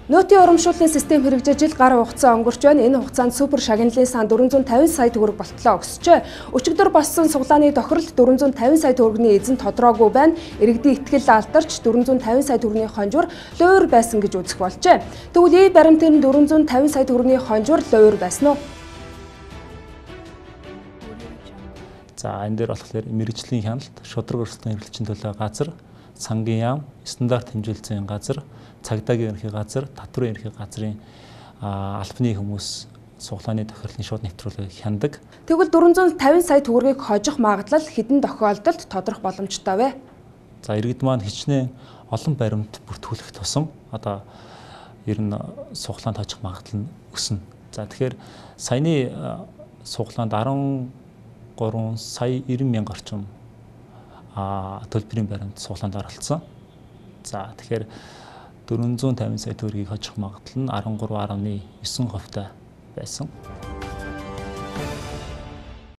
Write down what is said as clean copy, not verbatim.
Нотын урамшууллын систем хэрэгжиж жил гаруй хугацаа өнгөрч байна. Энэ хугацаанд супер шагналын сан 450 сая төгрөг болтлоо өсчээ. Өчигдөр болсон суглааны тохиролт 450 сая төгрөгийн эзэн тодроогүй байна. Иргэдийн итгэл алдарч 450 сая төгрөгийн хонжуур луур байсан гэж үзэх болжээ. Тэгвэл баримтын 450 сая төгрөгийн хонжуур луур байсан уу? За энэ дээр болохоор мэргэжлийн хяналт, шудраг өрсөлдөөн эрхлэгчийн төлөө газар, сангийн яам, стандарт хэмжүүлэлтийн газар, цагдаагийн ерөнхий газар, татврын ерөнхий газрын албаны хүмүүс суглааны тохиолдлын шууд нэвтрүүлгийг хяндаг. Тэгвэл 450 сая төгрөгийг хожих магадлал хэдэн тохиолдолд тодрох боломжтой вэ? За иргэд маань хичнээн олон баримт бүртгүүлэх тусам одоо ер нь суглаанд хожих магадлал нь өснө. За тэгэхээр саяны суглаанд 13 сая 90 мянга орчим төлбөрийн баримт суглаанд оролцсон. За тэгэхээр 450 сая төгрөгийг хожих магадлал нь 13.9% байсан.